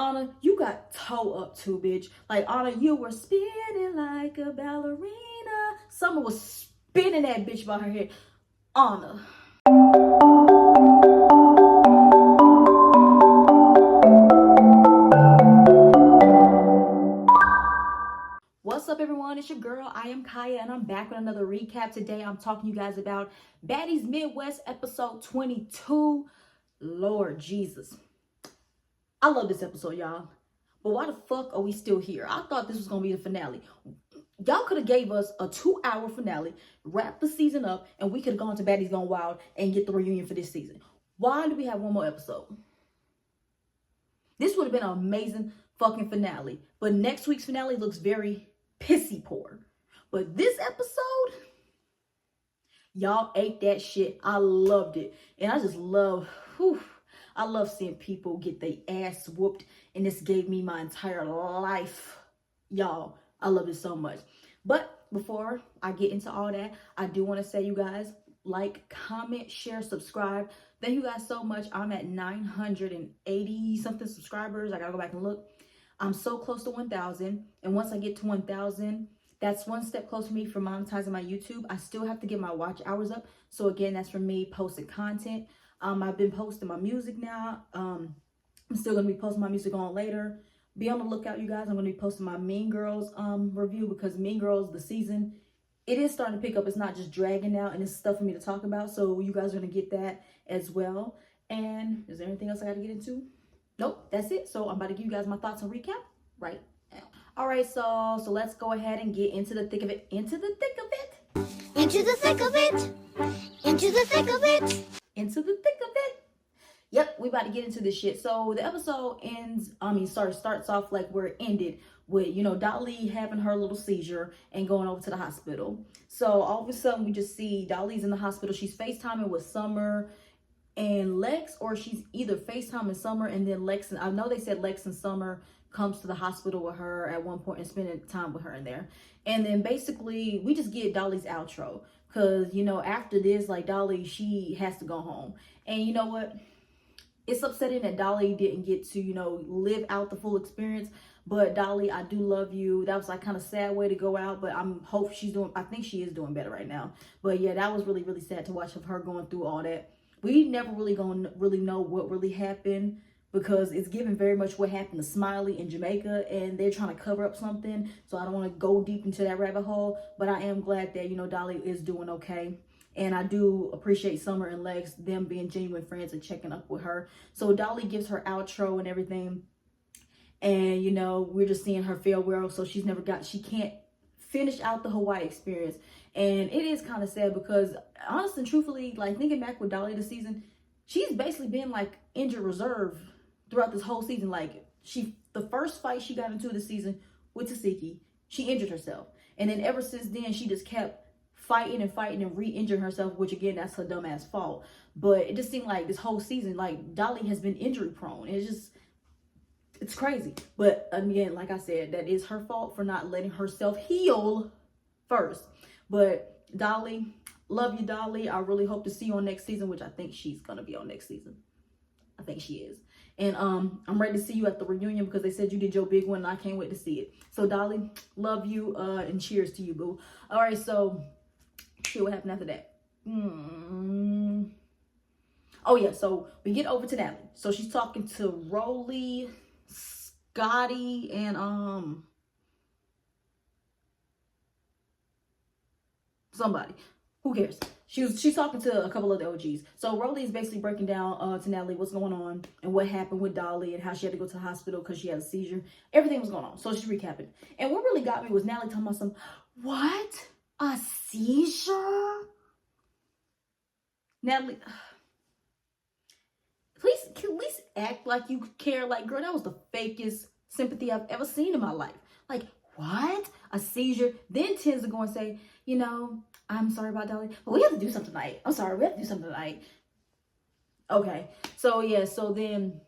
Anna, you got toe up too, bitch. Like, Anna, you were spinning like a ballerina. Summer was spinning that bitch by her head. Anna. What's up, everyone? It's your girl. I am Kaya, and I'm back with another recap. Today, I'm talking to you guys about Baddies Midwest episode 22. Lord Jesus. I love this episode, y'all. But why the fuck are we still here? I thought this was going to be the finale. Y'all could have gave us a 2-hour finale, wrap the season up, and we could have gone to Baddies Gone Wild and get the reunion for this season. Why do we have one more episode? This would have been an amazing fucking finale. But next week's finale looks very pissy poor. But this episode, y'all ate that shit. I loved it. And I just love, I love seeing people get their ass whooped. And this gave me my entire life. Y'all, I love it so much. But before I get into all that, I do want to say, you guys, like, comment, share, subscribe. Thank you guys so much. I'm at 980 something subscribers. I gotta go back and look. I'm so close to 1,000. And once I get to 1,000, that's one step closer to me for monetizing my YouTube. I still have to get my watch hours up. So again, that's for me posting content. I've been posting my music now. I'm still gonna be posting my music on later. Be on the lookout, you guys. I'm gonna be posting my Mean Girls review, because Mean Girls, the season, it is starting to pick up. It's not just dragging out, and it's stuff for me to talk about. So you guys are gonna get that as well. And is there anything else I gotta get into? Nope, that's it. So I'm about to give you guys my thoughts and recap right now. All right, so let's go ahead and get into the thick of it. Into the thick of it. Into the thick of it. Into the thick of it. Into the thick of it. Yep, we about to get into this shit. So the episode starts off like where it ended with, you know, Dolly having her little seizure and going over to the hospital. So all of a sudden we just see Dolly's in the hospital. She's FaceTiming with Summer and Lex, or she's either FaceTiming Summer and then Lex, and I know they said Lex and Summer comes to the hospital with her at one point and spending time with her in there. And then basically we just get Dolly's outro, because, you know, after this, like, Dolly, she has to go home. And you know what? It's upsetting that Dolly didn't get to, you know, live out the full experience. But Dolly, I do love you. That was like kind of sad way to go out, but I think she is doing better right now. But yeah, that was really, really sad to watch of her going through all that. We never really gonna know what really happened, because it's given very much what happened to Smiley in Jamaica, and they're trying to cover up something. So I don't want to go deep into that rabbit hole, but I am glad that, you know, Dolly is doing okay. And I do appreciate Summer and Lex, them being genuine friends and checking up with her. So Dolly gives her outro and everything. And, you know, we're just seeing her farewell. So she can't finish out the Hawaii experience. And it is kind of sad, because honestly and truthfully, like, thinking back with Dolly this season, she's basically been like injured reserve throughout this whole season. Like, the first fight she got into this season with Tasiki, she injured herself. And then ever since then, she just kept fighting and re-injuring herself, which again, that's her dumbass fault. But it just seemed like this whole season, like, Dolly has been injury prone. It's crazy. But again, like I said, that is her fault for not letting herself heal first. But Dolly, love you, Dolly. I really hope to see you on next season, which I think she's gonna be on next season. I think she is. And I'm ready to see you at the reunion, because they said you did your big one, and I can't wait to see it. So Dolly, love you, and cheers to you, boo. All right, so see what happened after that. Oh yeah, so we get over to Natalie. So she's talking to Rolly, Scotty, and somebody. Who cares? She's talking to a couple of the OGs. So Rolly is basically breaking down to Natalie what's going on and what happened with Dolly and how she had to go to the hospital because she had a seizure. Everything was going on. So she's recapping. And what really got me was Natalie talking about what? A seizure? Natalie, please, can you at least act like you care. Like, girl, that was the fakest sympathy I've ever seen in my life. Like, what? A seizure? Then tends to go and say, you know, I'm sorry about Dolly, but we have to do something tonight. I'm sorry, we have to do something tonight. Okay. So, yeah, so then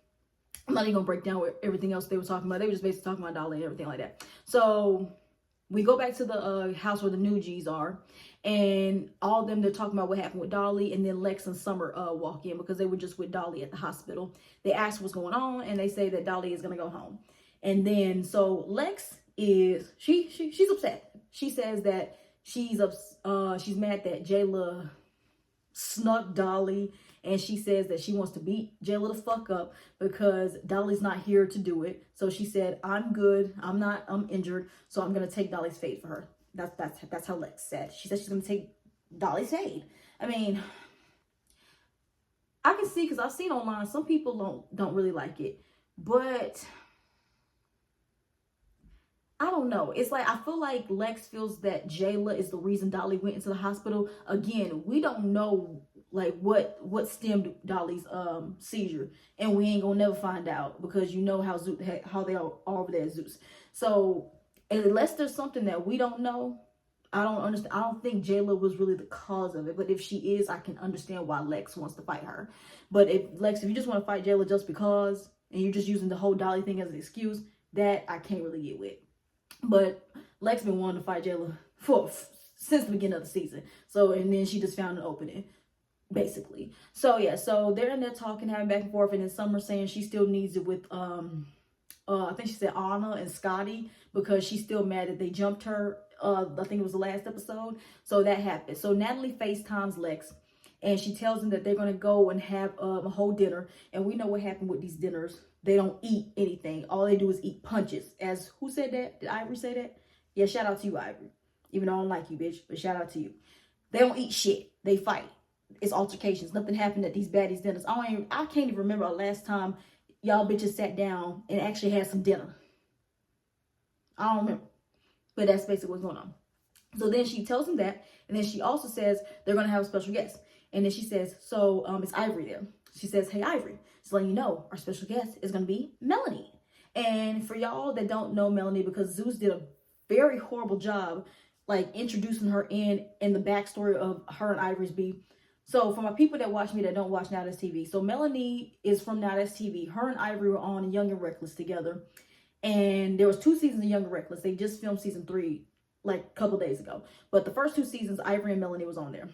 I'm not even going to break down what everything else they were talking about. They were just basically talking about Dolly and everything like that. So we go back to the house where the new G's are. And all of them, they're talking about what happened with Dolly, and then Lex and Summer walk in because they were just with Dolly at the hospital. They ask what's going on, and they say that Dolly is gonna go home. And then so Lex is she's upset. She says that she's mad that Jayla snuck Dolly, and she says that she wants to beat Jayla the fuck up because Dolly's not here to do it. So she said, I'm good, I'm injured, so I'm gonna take Dolly's fate for her. That's how Lex said. She said she's gonna take Dolly's fate. I mean, I can see, because I've seen online some people don't really like it, but I don't know. It's like, I feel like Lex feels that Jayla is the reason Dolly went into the hospital. Again, we don't know like what stemmed Dolly's seizure, and we ain't gonna never find out, because you know how they are over there at Zeus. So unless there's something that we don't know, I don't understand. I don't think Jayla was really the cause of it. But if she is, I can understand why Lex wants to fight her. But if you just want to fight Jayla just because, and you're just using the whole Dolly thing as an excuse, that I can't really get with. But Lex been wanting to fight Jayla since the beginning of the season. So, and then she just found an opening, basically. So yeah, so they're in there talking, having back and forth, and then Summer saying she still needs it with I think she said Anna and Scotty, because she's still mad that they jumped her. I think it was the last episode. So that happened. So Natalie FaceTimes Lex, and she tells him that they're going to go and have a whole dinner. And we know what happened with these dinners. They don't eat anything. All they do is eat punches. As who said that? Did Ivory say that? Yeah, shout out to you, Ivory. Even though I don't like you, bitch, but shout out to you. They don't eat shit. They fight. It's altercations. Nothing happened at these baddies dinners. I can't even remember the last time y'all bitches sat down and actually had some dinner. I don't remember. But that's basically what's going on. So then she tells him that. And then she also says they're going to have a special guest. And then she says, so it's Ivory there. She says, hey, Ivory, just letting you know, our special guest is going to be Melanie. And for y'all that don't know Melanie, because Zeus did a very horrible job, like, introducing her in the backstory of her and Ivory's beef. So for my people that watch me that don't watch Now That's TV, so Melanie is from Now That's TV. Her and Ivory were on Young and Reckless together. And there was 2 seasons of Young and Reckless. They just filmed season 3 like a couple days ago. But the first 2 seasons, Ivory and Melanie was on there.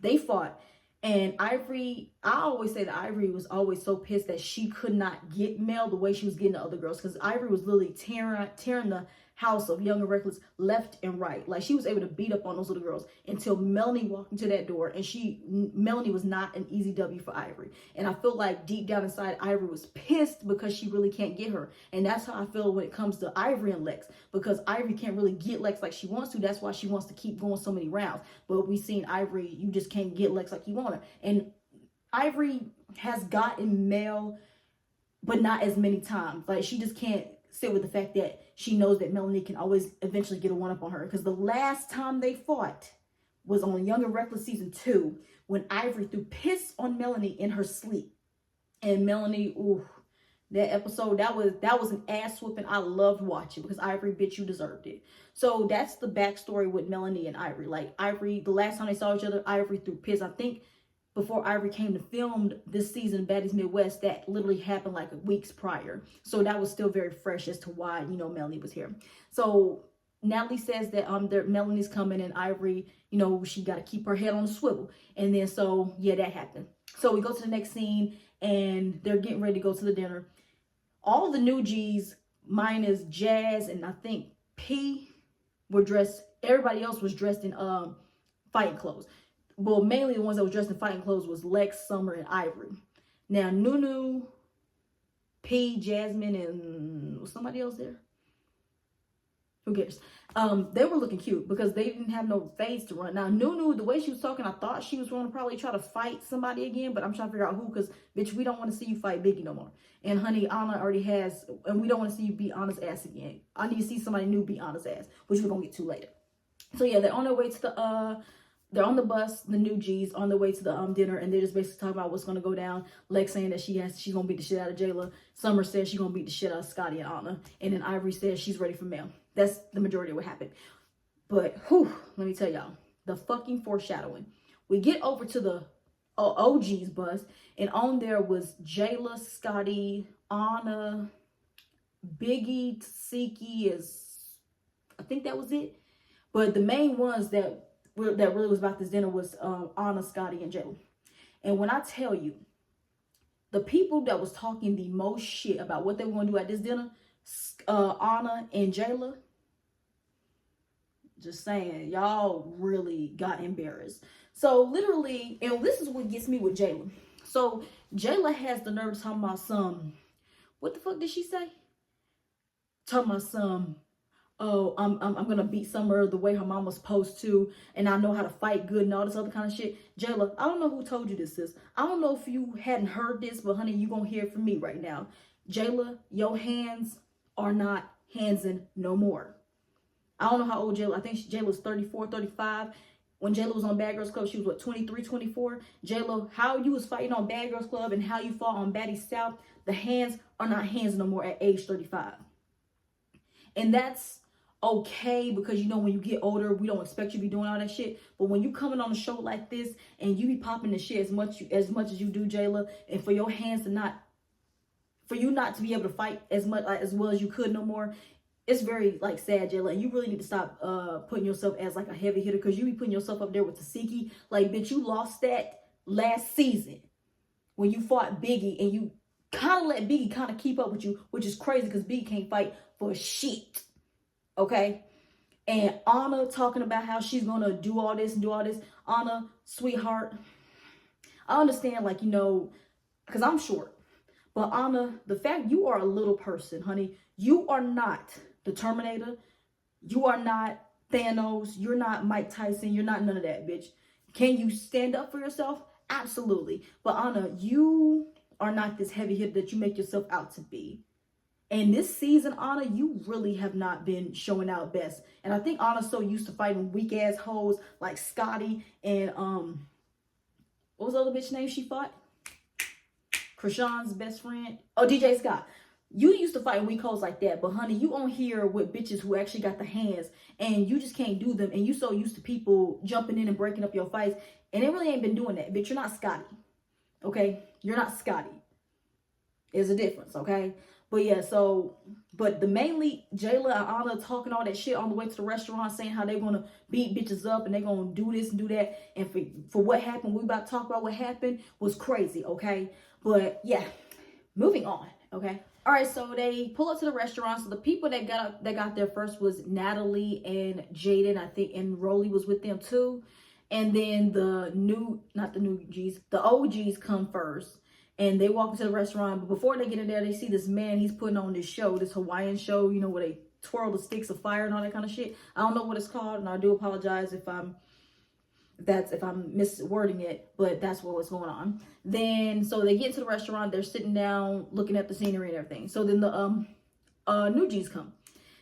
They fought. And Ivory, I always say that Ivory was always so pissed that she could not get Mel the way she was getting the other girls. Because Ivory was literally tearing the house of Young and Reckless left and right. Like, she was able to beat up on those little girls until Melanie walked into that door. And Melanie was not an easy W for Ivory. And I feel like deep down inside, Ivory was pissed because she really can't get her. And that's how I feel when it comes to Ivory and Lex. Because Ivory can't really get Lex like she wants to. That's why she wants to keep going so many rounds. But we've seen Ivory, you just can't get Lex like you want her. And Ivory has gotten Mel, but not as many times. Like, she just can't sit with the fact that she knows that Melanie can always eventually get a one-up on her. Because the last time they fought was on Young and Reckless season 2, when Ivory threw piss on Melanie in her sleep. And Melanie, ooh, that episode, that was an ass whooping I loved watching, because Ivory, bitch, you deserved it. So that's the backstory with Melanie and Ivory. Like, Ivory, the last time they saw each other, Ivory threw piss. I think before Ivory came to film this season, Baddies Midwest, that literally happened like weeks prior. So that was still very fresh as to why, you know, Melanie was here. So Natalie says that Melanie's coming, and Ivory, you know, she got to keep her head on the swivel. And then, so yeah, that happened. So we go to the next scene, and they're getting ready to go to the dinner. All the new G's, minus Jazz and I think P, were dressed. Everybody else was dressed in fighting clothes. Well, mainly the ones that were dressed in fighting clothes was Lex, Summer, and Ivory. Now, Nunu, P, Jasmine, and was somebody else there? Who cares? They were looking cute because they didn't have no fades to run. Now, Nunu, the way she was talking, I thought she was going to probably try to fight somebody again, but I'm trying to figure out who, because, bitch, we don't want to see you fight Biggie no more. And, honey, Anna already has, and we don't want to see you beat Anna's ass again. I need to see somebody new beat Anna's ass, which we're going to get to later. So, yeah, they're on their way to the, they're on the bus, the new G's, on their way to the dinner, and they're just basically talking about what's going to go down. Lex saying that she's going to beat the shit out of Jayla. Summer says she's going to beat the shit out of Scotty and Anna. And then Ivory says she's ready for Mel. That's the majority of what happened. But, whew, let me tell y'all, the fucking foreshadowing. We get over to the OG's bus, and on there was Jayla, Scotty, Anna, Biggie, Tasiki, I think that was it. But the main ones that that really was about this dinner was Anna, Scotty, and Jela. And when I tell you, the people that was talking the most shit about what they were going to do at this dinner, Anna and Jayla, just saying, y'all really got embarrassed. So literally, and this is what gets me with Jayla. So Jayla has the nerve to talk about some, what the fuck did she say? Talking about some, oh, I'm gonna beat Summer the way her mom was supposed to, and I know how to fight good and all this other kind of shit. Jayla, I don't know who told you this, sis. I don't know if you hadn't heard this, but honey, you gonna hear it from me right now. Jayla, your hands are not handsing no more. I don't know how old Jayla, I think Jayla was 34, 35. When Jayla was on Bad Girls Club, she was what, 23, 24? Jayla, how you was fighting on Bad Girls Club and how you fought on Baddies South, the hands are not hands no more at age 35. And that's okay, because you know when you get older, we don't expect you to be doing all that shit. But when you coming on a show like this and you be popping the shit as much as you do, Jayla, and for your hands to not, for you not to be able to fight as much as well as you could no more, it's very like sad, Jayla. And you really need to stop putting yourself as like a heavy hitter, because you be putting yourself up there with Tasiki. Like, bitch, you lost that last season when you fought Biggie, and you kind of let Biggie kind of keep up with you, which is crazy because Biggie can't fight for shit. Okay? And Anna talking about how she's gonna do all this and do all this. Anna, sweetheart, I understand, like, you know, because I'm short. But Anna, the fact you are a little person, honey, you are not the Terminator. You are not Thanos. You're not Mike Tyson. You're not none of that, bitch. Can you stand up for yourself? Absolutely. But Anna, you are not this heavy hitter that you make yourself out to be. And this season, Anna, you really have not been showing out best. And I think Anna's so used to fighting weak ass hoes like Scotty and what was the other bitch name she fought? Krishan's best friend. Oh, DJ Scott. You used to fight weak hoes like that, but honey, you on here with bitches who actually got the hands, and you just can't do them. And you so used to people jumping in and breaking up your fights, and it really ain't been doing that. Bitch, you're not Scotty. Okay? You're not Scotty. There's a difference, okay? But yeah, so, but the mainly Jayla and Anna talking all that shit on the way to the restaurant, saying how they're gonna beat bitches up and they're gonna do this and do that. And for what happened, we about to talk about what happened, was crazy, okay? But yeah, moving on, okay? All right, so they pull up to the restaurant. So the people that got there first was Natalie and Jaden, I think, and Rolly was with them too. And then the OGs come first. And they walk into the restaurant, but before they get in there, they see this man. He's putting on this show, this Hawaiian show, you know, where they twirl the sticks of fire and all that kind of shit. I don't know what it's called, and I do apologize if I'm miswording it, but that's what was going on. Then, so they get into the restaurant. They're sitting down, looking at the scenery and everything. So then the new G's come,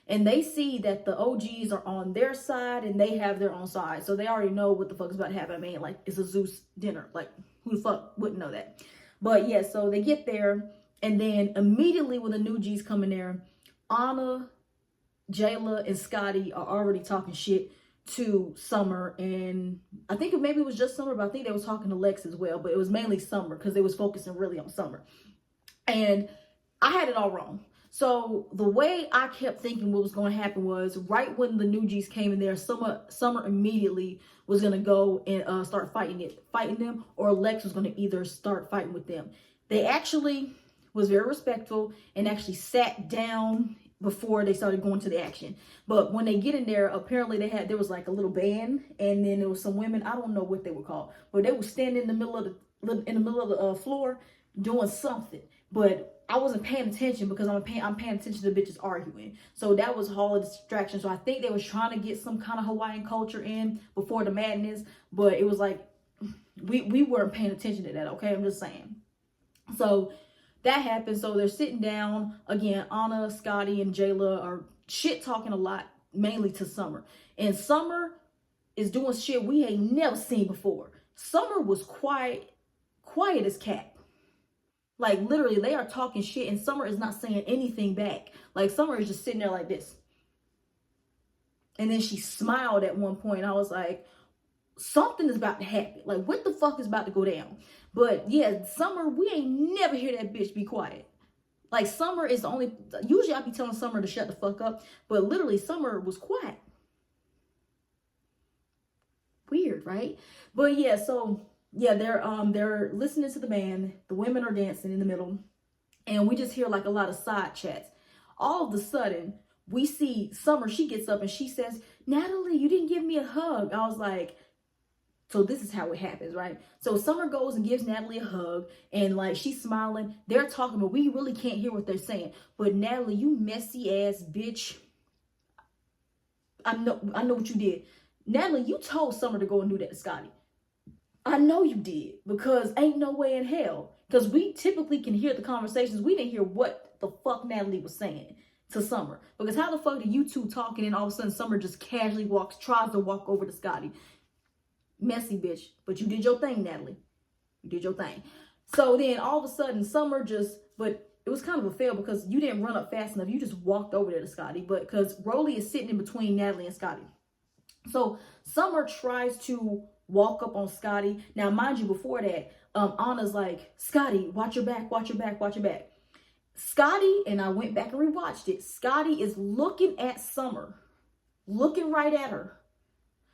and they see that the OGs are on their side, and they have their own side. So they already know what the fuck is about to happen. I mean, like, it's a Zeus dinner. Like, who the fuck wouldn't know that? But yeah, so they get there, and then immediately when the new G's come in there, Anna, Jayla, and Scotty are already talking shit to Summer. And I think maybe it was just Summer, but I think they was talking to Lex as well. But it was mainly Summer, because they was focusing really on Summer. And I had it all wrong. So the way I kept thinking what was going to happen was, right when the new G's came in there, Summer immediately was going to go and start fighting them, or Lex was going to either start fighting with them. They actually was very respectful and actually sat down before they started going to the action. But when they get in there, apparently there was like a little band, and then there was some women, I don't know what they were called, but they were standing in the middle of the floor doing something. But I wasn't paying attention because I'm paying attention to the bitches arguing. So that was all a distraction. So I think they was trying to get some kind of Hawaiian culture in before the madness, but it was like we weren't paying attention to that, okay? I'm just saying. So that happened. So they're sitting down again. Anna, Scotty, and Jayla are shit talking a lot, mainly to Summer. And Summer is doing shit we ain't never seen before. Summer was quiet as cat. Like, literally, they are talking shit, and Summer is not saying anything back. Like, Summer is just sitting there like this. And then she smiled at one point. I was like, something is about to happen. Like, what the fuck is about to go down? But, yeah, Summer, we ain't never hear that bitch be quiet. Like, Summer is the only... Usually, I be telling Summer to shut the fuck up. But, literally, Summer was quiet. weird, right? But yeah, so yeah, they're listening to the band. The women are dancing in the middle, and we just hear like a lot of side chats. All of a sudden, we see Summer. She gets up and she says, "Natalie, you didn't give me a hug." I was like, so this is how it happens, right? So Summer goes and gives Natalie a hug, and like she's smiling. They're talking, but we really can't hear what they're saying. But Natalie, you messy ass bitch. I know what you did. Natalie, you told Summer to go and do that to Scotty. I know you did, because ain't no way in hell. Because we typically can hear the conversations. We didn't hear what the fuck Natalie was saying to Summer. Because how the fuck do you two talking and all of a sudden Summer just casually tries to walk over to Scotty? Messy bitch. But you did your thing, Natalie. You did your thing. So then all of a sudden Summer but it was kind of a fail because you didn't run up fast enough. You just walked over there to Scotty. But because Rolly is sitting in between Natalie and Scotty. So Summer tries to walk up on Scotty. Now, mind you, before that, Anna's like, Scotty, watch your back, watch your back, watch your back. Scotty, and I went back and rewatched it. Scotty is looking at Summer, looking right at her.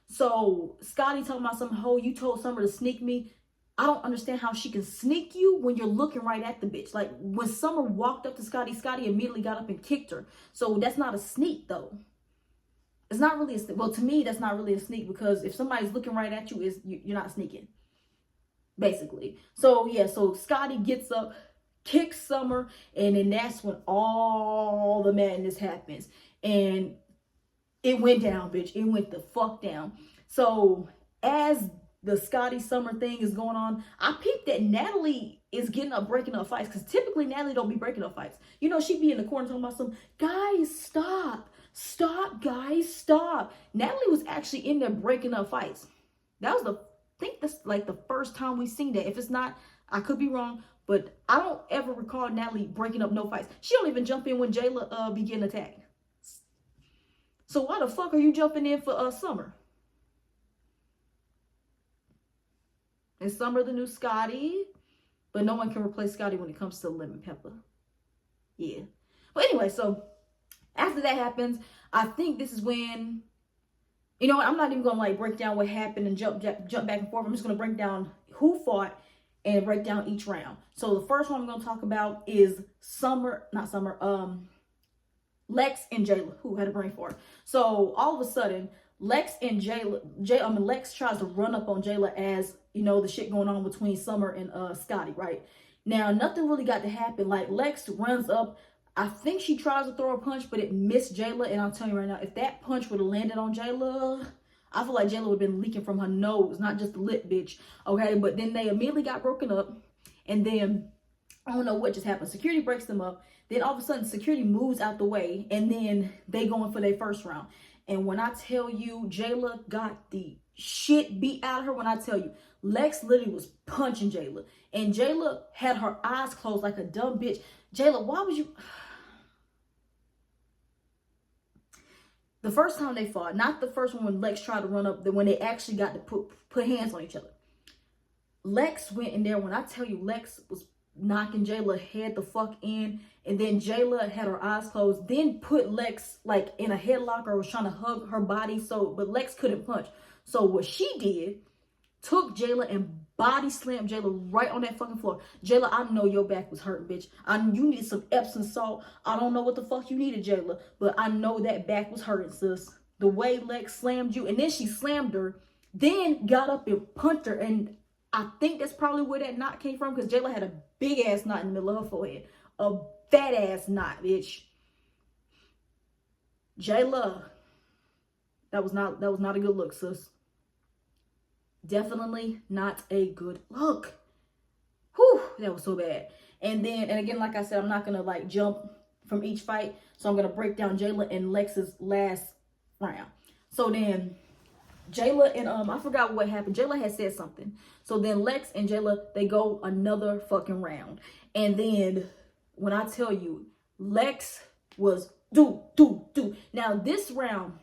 So Scotty talking about some hoe, you told Summer to sneak me. I don't understand how she can sneak you when you're looking right at the bitch. Like when Summer walked up to Scotty, Scotty immediately got up and kicked her. So that's not a sneak though. It's not really a sneak. Well, to me, that's not really a sneak because if somebody's looking right at you, you're not sneaking. Basically. So yeah, so Scotty gets up, kicks Summer, and then that's when all the madness happens. And it went down, bitch. It went the fuck down. So as the Scotty Summer thing is going on, I peeped that Natalie is getting up, breaking up fights. Because typically Natalie don't be breaking up fights. You know, she'd be in the corner talking about some, guys, stop. Stop, guys, stop. Natalie was actually in there breaking up fights. That was I think that's like the first time we seen that. If it's not, I could be wrong, but I don't ever recall Natalie breaking up no fights. She don't even jump in when Jayla be getting attacked. So why the fuck are you jumping in for Summer? Is Summer the new Scotty? But no one can replace Scotty when it comes to lemon pepper. Yeah. But anyway, so after that happens, I think this is when, you know what, I'm not even going to like break down what happened and jump back and forth. I'm just going to break down who fought and break down each round. So the first one I'm going to talk about is Lex and Jayla, who had a brain fart. So all of a sudden, Lex and Lex tries to run up on Jayla as, you know, the shit going on between Summer and Scotty, right? Now, nothing really got to happen. Like, Lex runs up. I think she tries to throw a punch, but it missed Jayla. And I'll tell you right now, if that punch would have landed on Jayla, I feel like Jayla would have been leaking from her nose, not just the lip, bitch. Okay, but then they immediately got broken up. And then, I don't know what just happened. Security breaks them up. Then all of a sudden, security moves out the way. And then they go in for their first round. And when I tell you, Jayla got the shit beat out of her, when I tell you, Lex literally was punching Jayla. And Jayla had her eyes closed like a dumb bitch. Jayla, why would you... The first time they fought, not the first one when Lex tried to run up, when they actually got to put hands on each other. Lex went in there. When I tell you, Lex was knocking Jayla head the fuck in. And then Jayla had her eyes closed. Then put Lex like in a headlock or was trying to hug her body. But Lex couldn't punch. So what she did, took Jayla and body slammed Jayla right on that fucking floor. Jayla, I know your back was hurting, bitch. You needed some Epsom salt. I don't know what the fuck you needed, Jayla, but I know that back was hurting, sis. The way Lex slammed you, and then she slammed her, then got up and punched her, and I think that's probably where that knot came from, because Jayla had a big ass knot in the middle of her forehead. A fat ass knot, bitch. Jayla, that was not a good look, sis. Definitely not a good look. Whew, that was so bad. And again, like I said, I'm not gonna like jump from each fight. So I'm gonna break down Jayla and Lex's last round. So then Jayla and I forgot what happened. Jayla had said something. So then Lex and Jayla, they go another fucking round. And then when I tell you, Lex was do. Now this round,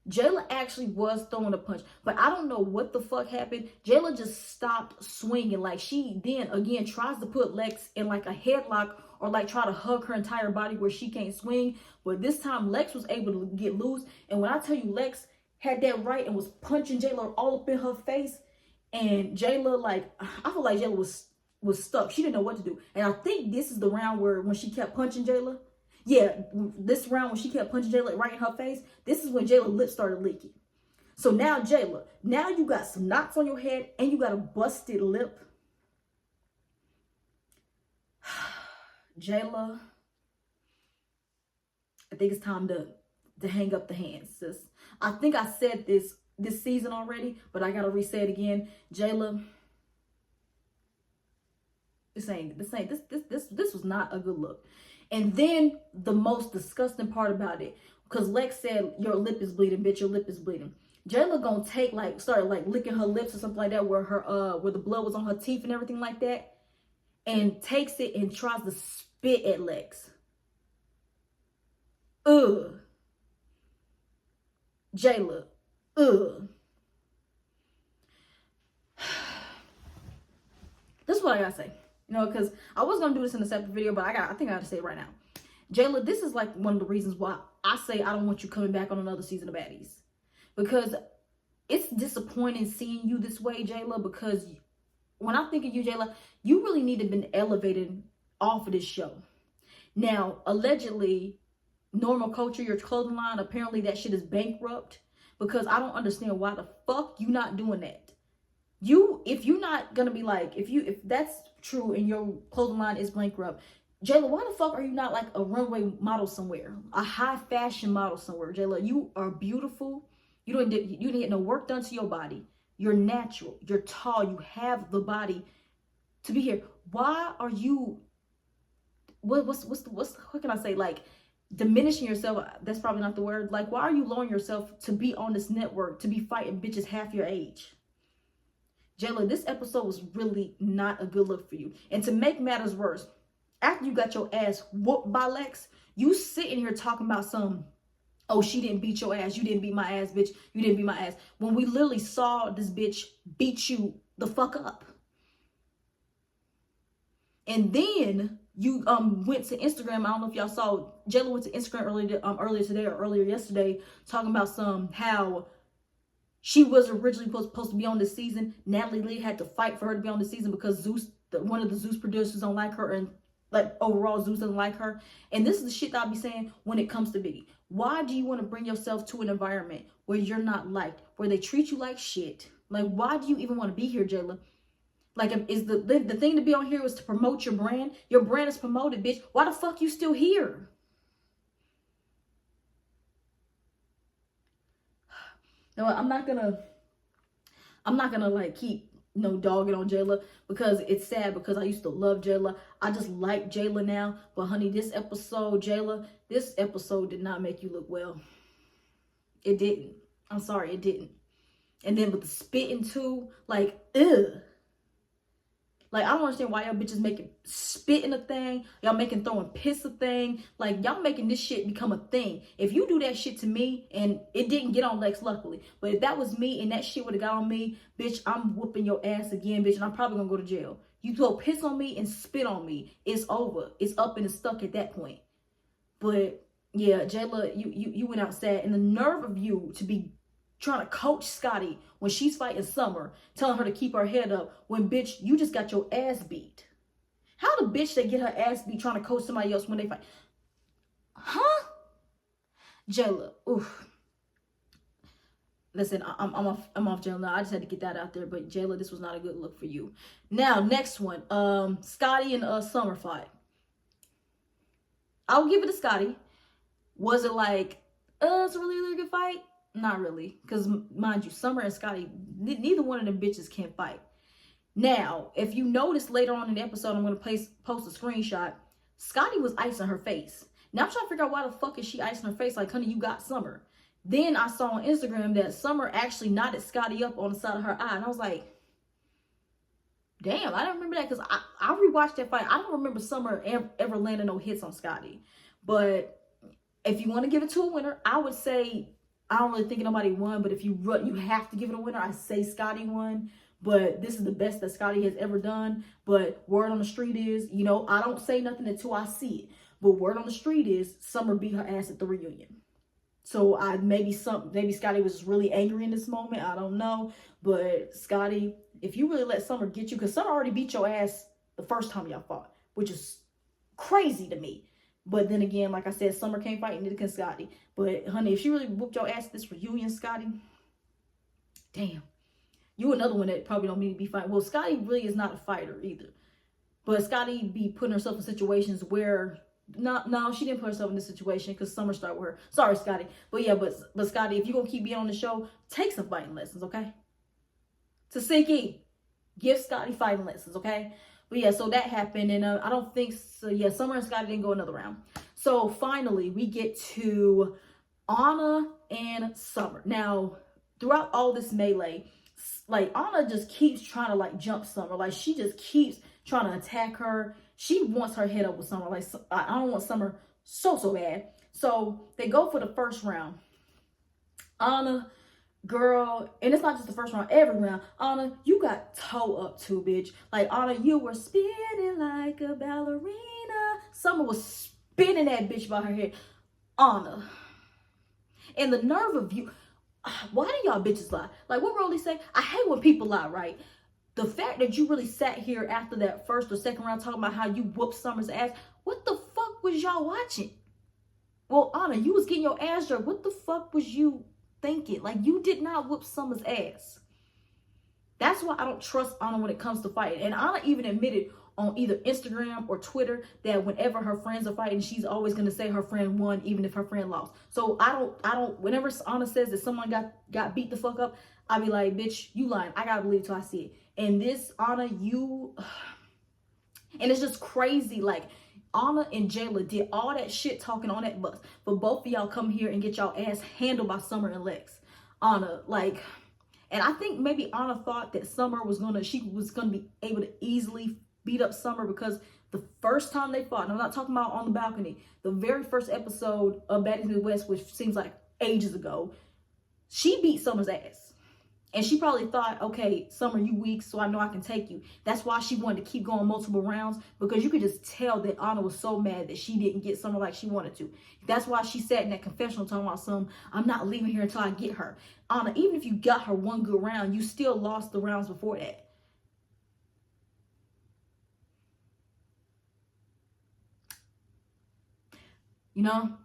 Jayla actually was throwing a punch, but I don't know what the fuck happened. Jayla just stopped swinging. Like, she then again tries to put Lex in like a headlock or like try to hug her entire body where she can't swing. But this time Lex was able to get loose. And when I tell you, Lex had that right and was punching Jayla all up in her face. And Jayla, like, I feel like Jayla was stuck. She didn't know what to do. And I think this is the round where when she kept punching Jayla. Yeah, this round when she kept punching Jayla right in her face, this is when Jayla's lips started leaking. So now, Jayla, now you got some knots on your head and you got a busted lip. Jayla, I think it's time to hang up the hands, sis. I think I said this season already, but I gotta re-say it again. Jayla, this was not a good look. And then the most disgusting part about it, because Lex said, your lip is bleeding, bitch, your lip is bleeding. Jayla gonna take, like, start like licking her lips or something like that, where her where the blood was on her teeth and everything like that, and takes it and tries to spit at Lex. Ugh. Jayla. Ugh. This is what I gotta say. You know, because I was gonna do this in a separate video, but I think I gotta say it right now. Jayla, this is like one of the reasons why I say I don't want you coming back on another season of Baddies. Because it's disappointing seeing you this way, Jayla, because when I think of you, Jayla, you really need to have been elevated off of this show. Now, allegedly, Normal Culture, your clothing line, apparently that shit is bankrupt, because I don't understand why the fuck you not doing that. If you're not gonna be like, if that's true and your clothing line is bankrupt, Jayla, why the fuck are you not like a runway model somewhere, a high fashion model somewhere? Jayla, you are beautiful. You didn't get no work done to your body. You're natural. You're tall. You have the body to be here. Why are you? What can I say? Like, diminishing yourself. That's probably not the word. Like, why are you lowering yourself to be on this network, to be fighting bitches half your age? Jayla, this episode was really not a good look for you. And to make matters worse, after you got your ass whooped by Lex, you sitting here talking about some, oh, she didn't beat your ass. You didn't beat my ass, bitch. You didn't beat my ass. When we literally saw this bitch beat you the fuck up. And then you went to Instagram. I don't know if y'all saw, Jayla went to Instagram earlier today or earlier yesterday, talking about how she was originally supposed to be on this season. Natalie Lee had to fight for her to be on the season because Zeus, one of the Zeus producers, don't like her, and like overall Zeus doesn't like her. And this is the shit that I'll be saying when it comes to Biggie. Why do you want to bring yourself to an environment where you're not liked, where they treat you like shit? Like, why do you even want to be here, Jayla? Like, is the thing to be on here was to promote your brand? Your brand is promoted, bitch. Why the fuck you still here? No, I'm not gonna like keep dogging on Jayla, because it's sad, because I used to love Jayla. I just like Jayla now. But honey, this episode, Jayla, this episode did not make you look well. It didn't. I'm sorry, it didn't. And then with the spitting too, like, ugh. Like, I don't understand why y'all bitches making spitting a thing. Y'all making throwing piss a thing. Like, y'all making this shit become a thing. If you do that shit to me, and it didn't get on Lex, luckily, but if that was me and that shit would have got on me, bitch, I'm whooping your ass again, bitch, and I'm probably gonna go to jail. You throw piss on me and spit on me, it's over. It's up and it's stuck at that point. But yeah, Jayla, you went out sad, and the nerve of you to be trying to coach Scotty when she's fighting Summer, telling her to keep her head up, when, bitch, you just got your ass beat. How the bitch that get her ass beat trying to coach somebody else when they fight? Huh? Jayla, oof. Listen, I'm off Jayla now. I just had to get that out there. But Jayla, this was not a good look for you. Now, next one. Scotty and Summer fight. I'll give it to Scotty. Was it like, it's a really, really good fight? Not really, because mind you, Summer and Scotty, neither one of them bitches can fight. Now, if you notice later on in the episode, I'm going to post a screenshot. Scotty was icing her face. Now I'm trying to figure out why the fuck is she icing her face? Like, honey, you got Summer. Then I saw on Instagram that Summer actually knotted Scotty up on the side of her eye, and I was like, damn, I don't remember that, because I rewatched that fight. I don't remember Summer ever landing no hits on Scotty. But if you want to give it to a winner, I would say, I don't really think nobody won, but if you have to give it a winner, I say Scotty won. But this is the best that Scotty has ever done. But word on the street is, I don't say nothing until I see it. But word on the street is Summer beat her ass at the reunion. So maybe Scotty was just really angry in this moment. I don't know. But Scotty, if you really let Summer get you, because Summer already beat your ass the first time y'all fought, which is crazy to me. But then again, like I said, Summer can't fight, neither can Scotty. But honey, if she really whooped your ass at this reunion, Scotty, damn. You another one that probably don't need to be fighting. Well, Scotty really is not a fighter either. But Scotty be putting herself in situations where no, she didn't put herself in this situation because Summer started with her. Sorry, Scotty. But yeah, but Scotty, if you're gonna keep being on the show, take some fighting lessons, okay? Tasiki, give Scotty fighting lessons, okay? But yeah, so that happened, and I don't think so. Yeah, Summer and Scotty didn't go another round. So finally, we get to Anna and Summer. Now, throughout all this melee, like Anna just keeps trying to like jump Summer. Like she just keeps trying to attack her. She wants her head up with Summer. Like I don't want Summer so bad. So they go for the first round. Anna, girl, and it's not just the first round, every round. Anna, you got toe up too, bitch. Like Anna, you were spinning like a ballerina. Summer was spinning that bitch by her head. Anna, and the nerve of you. Why do y'all bitches lie? Like what Rolly say? I hate when people lie, right? The fact that you really sat here after that first or second round talking about how you whooped Summer's ass. What the fuck was y'all watching? Well, Anna, you was getting your ass jerked. What the fuck was you thinking? Like you did not whoop Summer's ass. That's why I don't trust Anna when it comes to fighting. And Anna even admitted on either Instagram or Twitter that whenever her friends are fighting, she's always going to say her friend won even if her friend lost. So I don't whenever Anna says that someone got beat the fuck up, I be like, bitch, you lying. I gotta believe it till I see it. And this Anna, and it's just crazy. Like Anna and Jayla did all that shit talking on that bus, but both of y'all come here and get y'all ass handled by Summer and Lex. Anna, like, and I think maybe Anna thought that Summer was gonna be able to easily beat up Summer because the first time they fought, and I'm not talking about on the balcony, the very first episode of Baddies in the West, which seems like ages ago, she beat Summer's ass. And she probably thought, okay, Summer, you weak, so I know I can take you. That's why she wanted to keep going multiple rounds, because you could just tell that Anna was so mad that she didn't get Summer like she wanted to. That's why she sat in that confessional talking about I'm not leaving here until I get her. Anna, even if you got her one good round, you still lost the rounds before that. You know?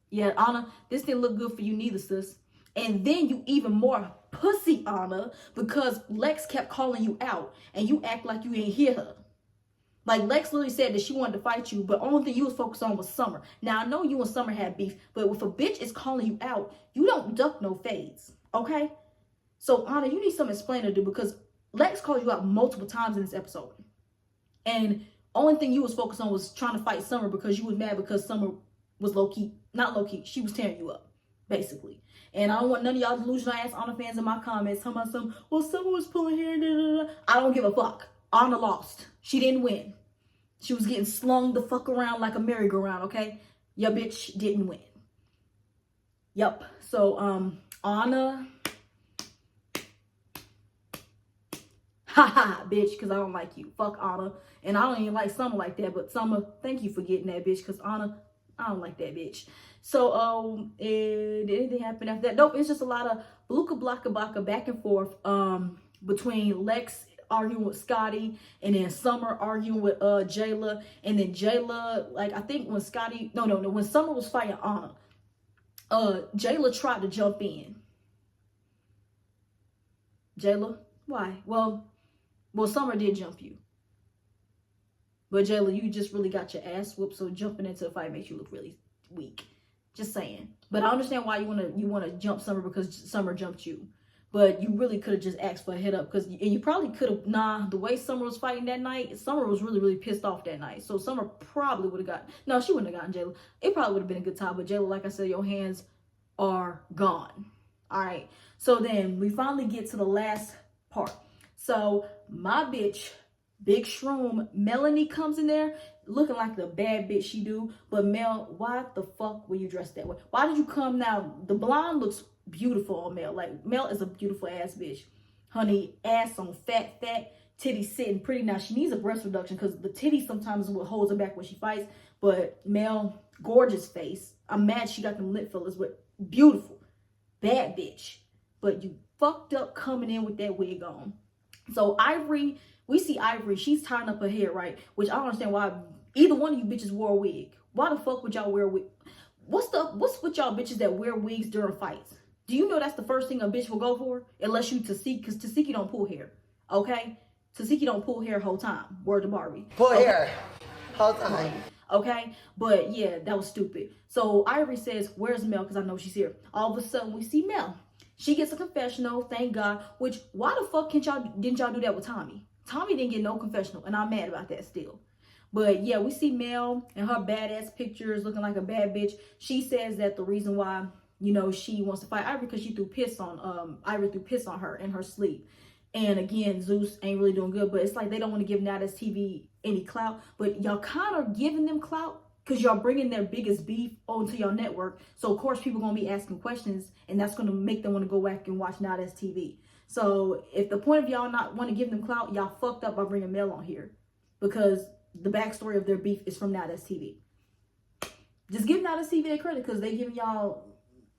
Yeah, Anna, this didn't look good for you neither, sis. And then you even more pussy, Anna, because Lex kept calling you out and you act like you ain't hear her. Like Lex literally said that she wanted to fight you, but only thing you was focused on was Summer. Now I know you and Summer had beef, but if a bitch is calling you out, you don't duck no fades, okay? So Anna, you need some explaining to do, because Lex called you out multiple times in this episode. And only thing you was focused on was trying to fight Summer because you was mad because Summer was low-key, not low-key, she was tearing you up, basically. And I don't want none of y'all delusional ass Anna fans in my comments talking about well, Summer was pulling here, da, da, da. I don't give a fuck. Anna lost. She didn't win. She was getting slung the fuck around like a merry-go-round, okay? Your bitch didn't win. Yep. So, Anna. Haha, bitch, because I don't like you. Fuck Anna. And I don't even like Summer like that, but Summer, thank you for getting that bitch, because Anna, I don't like that bitch. So, did anything happen after that? Nope, it's just a lot of bluka blaka blaka back and forth between Lex arguing with Scotty and then Summer arguing with Jayla. And then Jayla, like, I think when Scotty, no, when Summer was fighting Anna, Jayla tried to jump in. Jayla? Why? Well, Summer did jump you. But Jayla, you just really got your ass whooped, so jumping into a fight makes you look really weak. Just saying. But I understand why you wanna jump Summer, because Summer jumped you. But you really could have just asked for a head up, and you probably could have, the way Summer was fighting that night, Summer was really, really pissed off that night. So Summer probably would have gotten, she wouldn't have gotten Jayla. It probably would have been a good time, but Jayla, like I said, your hands are gone. All right. So then we finally get to the last part. So my bitch, Big Shroom, Melanie, comes in there looking like the bad bitch she do. But Mel, why the fuck were you dressed that way? Why did you come now? The blonde looks beautiful on Mel. Like, Mel is a beautiful ass bitch. Honey, ass on fat, titties sitting pretty. Now, she needs a breast reduction because the titties sometimes is what holds her back when she fights. But Mel, gorgeous face. I'm mad she got them lip fillers, but beautiful. Bad bitch. But you fucked up coming in with that wig on. So Ivory, we see Ivory, she's tying up her hair, right? Which I don't understand why either one of you bitches wore a wig. Why the fuck would y'all wear a wig? What's with y'all bitches that wear wigs during fights? Do you know that's the first thing a bitch will go for? Unless you Tasiki, because Tasiki don't pull hair. Okay? Tasiki don't pull hair whole time. Word to Barbie. Pull hair whole time. Okay? But yeah, that was stupid. So Ivory says, where's Mel? Because I know she's here. All of a sudden we see Mel. She gets a confessional, thank God. Which, why the fuck didn't y'all do that with Tommy? Tommy didn't get no confessional, and I'm mad about that still. But yeah, we see Mel and her badass pictures looking like a bad bitch. She says that the reason why, you know, she wants to fight Ivory because she threw piss on, Ivory threw piss on her in her sleep. And again, Zeus ain't really doing good, but it's like they don't want to give Nada's TV any clout. But y'all kind of giving them clout because y'all bringing their biggest beef onto your network. So, of course, people going to be asking questions, and that's going to make them want to go back and watch Nada's TV. So, if the point of y'all not want to give them clout, y'all fucked up by bringing Mel on here. Because the backstory of their beef is from Nada's TV. Just give Nada's TV their credit because they giving y'all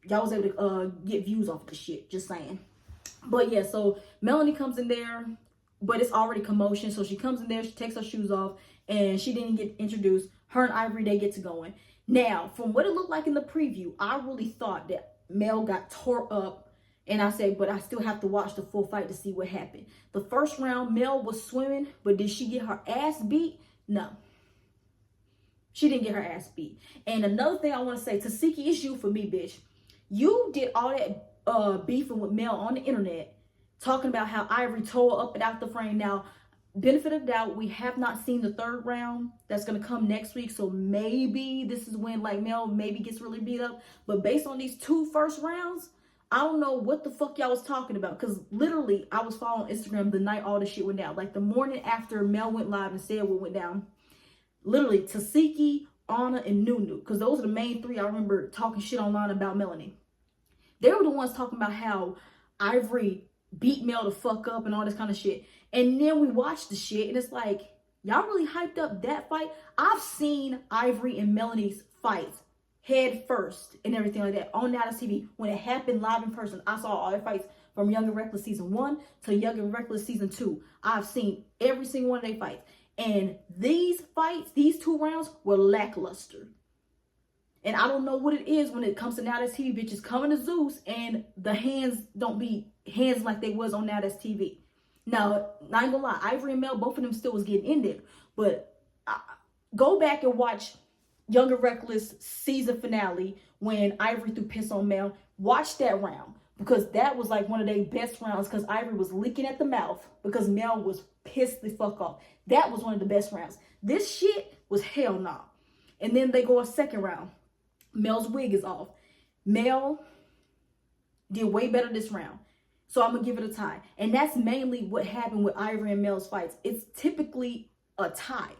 was able to get views off the shit. Just saying. But yeah, so Melanie comes in there, but it's already commotion. So she comes in there, she takes her shoes off, and she didn't get introduced. Her and Ivory, they get to going. Now, from what it looked like in the preview, I really thought that Mel got tore up. And I said, but I still have to watch the full fight to see what happened. The first round, Mel was swimming, but did she get her ass beat? No. She didn't get her ass beat. And another thing I want to say, Tasiki, it's you for me, bitch. You did all that beefing with Mel on the internet, talking about how Ivory tore up and out the frame. Now, benefit of doubt, we have not seen the third round. That's going to come next week. So maybe this is when like Mel maybe gets really beat up. But based on these two first rounds, I don't know what the fuck y'all was talking about. Because literally, I was following Instagram the night all this shit went down. Like the morning after Mel went live and said what went down. Literally, Tasiki, Anna, and Nunu. Because those are the main three I remember talking shit online about Melanie. They were the ones talking about how Ivory beat Mel the fuck up and all this kind of shit. And then we watched the shit and it's like, y'all really hyped up that fight? I've seen Ivory and Melanie's fights head first and everything like that on Nada's TV. When it happened live in person, I saw all their fights from Young and Reckless season 1 to Young and Reckless season 2. I've seen every single one of their fights. And these fights, these 2 rounds were lackluster. And I don't know what it is when it comes to Nada's TV. Bitches coming to Zeus and the hands don't be hands like they was on Nada's TV. Now, I ain't gonna lie, Ivory and Mel, both of them still was getting in there. But go back and watch Young and Reckless season finale when Ivory threw piss on Mel. Watch that round because that was like one of their best rounds because Ivory was licking at the mouth because Mel was pissed the fuck off. That was one of the best rounds. This shit was hell nah. And then they go a second round. Mel's wig is off. Mel did way better this round. So I'm going to give it a tie. And that's mainly what happened with Ivory and Mel's fights. It's typically a tie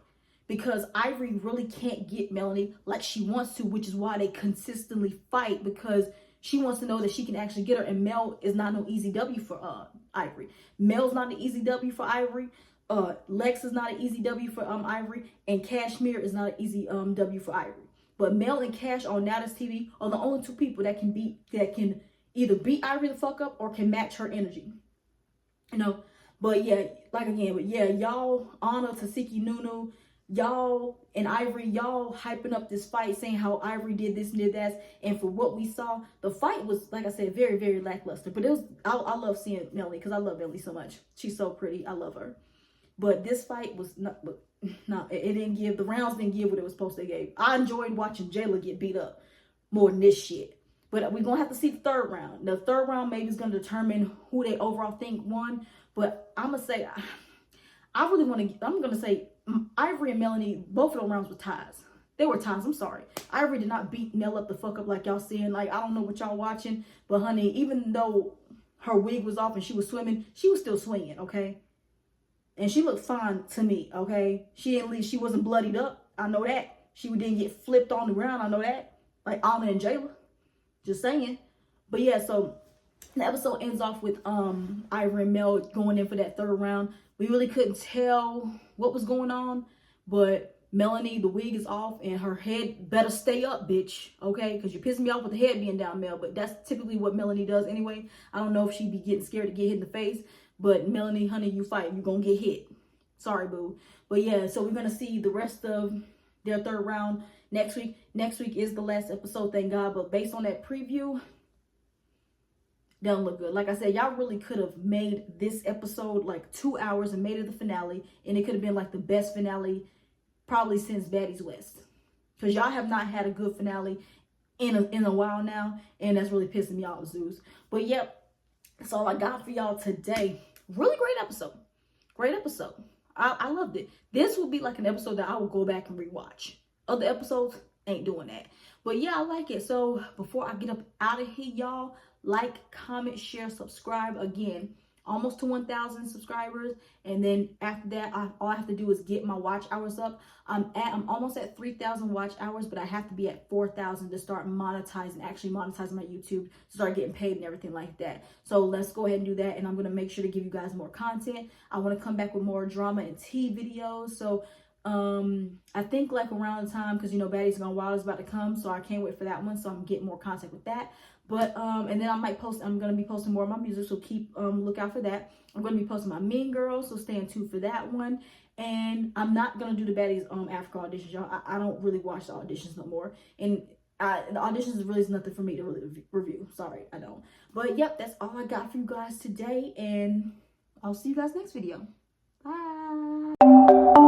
because Ivory really can't get Melanie like she wants to, which is why they consistently fight because she wants to know that she can actually get her. And Mel is not no easy W for Ivory. Mel's not an easy W for Ivory. Lex is not an easy W for Ivory. And Kashmir is not an easy W for Ivory. But Mel and Cash on Nada's TV are the only 2 people that can either beat Ivory the fuck up or can match her energy. You know? But yeah, y'all, Anna, Tasiki, Nunu, y'all and Ivory, y'all hyping up this fight, saying how Ivory did this and did that. And for what we saw, the fight was, like I said, very, very lackluster. But it was, I love seeing Melanie because I love Melanie so much. She's so pretty. I love her. But this fight was not... No, it didn't give, the rounds didn't give what it was supposed to give. I enjoyed watching Jayla get beat up more than this shit. But we're going to have to see the third round. The third round maybe is going to determine who they overall think won. But I'm going to say, I'm going to say Ivory and Melanie, both of those rounds were ties. They were ties, I'm sorry. Ivory did not beat Mel up the fuck up like y'all seeing. Like, I don't know what y'all watching. But honey, even though her wig was off and she was swimming, she was still swinging, okay? And she looked fine to me, okay? She wasn't bloodied up. I know that. She didn't get flipped on the ground. I know that. Like Anna and Jayla. Just saying. But yeah, so the episode ends off with Ivory and Mel going in for that third round. We really couldn't tell what was going on. But Melanie, the wig is off and her head better stay up, bitch. Okay, because you're pissing me off with the head being down, Mel. But that's typically what Melanie does anyway. I don't know if she be getting scared to get hit in the face, but Melanie, honey, you fight, you gonna get hit. Sorry, boo. But yeah, so we're gonna see the rest of their third round next week. Next week is the last episode, thank God. But based on that preview, don't look good. Like I said, y'all really could have made this episode like 2 hours and made it the finale, and it could have been like the best finale probably since Baddies West, because y'all have not had a good finale in a while now, and that's really pissing me off, Zeus. But yep, that's all I got for y'all today. Really great episode. Great episode. I loved it. This will be like an episode that I will go back and rewatch. Other episodes ain't doing that. But yeah, I like it. So before I get up out of here, y'all, like, comment, share, subscribe. Again, almost to 1,000 subscribers, and then after that, all I have to do is get my watch hours up. I'm almost at 3,000 watch hours, but I have to be at 4,000 to start monetizing, actually monetizing my YouTube, to start getting paid and everything like that. So let's go ahead and do that, and I'm gonna make sure to give you guys more content. I want to come back with more drama and tea videos. So I think like around the time, because you know Baddies Gone Wild is about to come, so I can't wait for that one. So I'm getting more content with that. But and then I'm gonna be posting more of my music, so keep look out for that. I'm gonna be posting my Mean Girls, so stay tuned for that one. And I'm not gonna do the Baddies Africa auditions, y'all. I don't really watch the auditions no more, and the auditions is really nothing for me to really review. Sorry, I don't. But yep, that's all I got for you guys today, and I'll see you guys next video. Bye.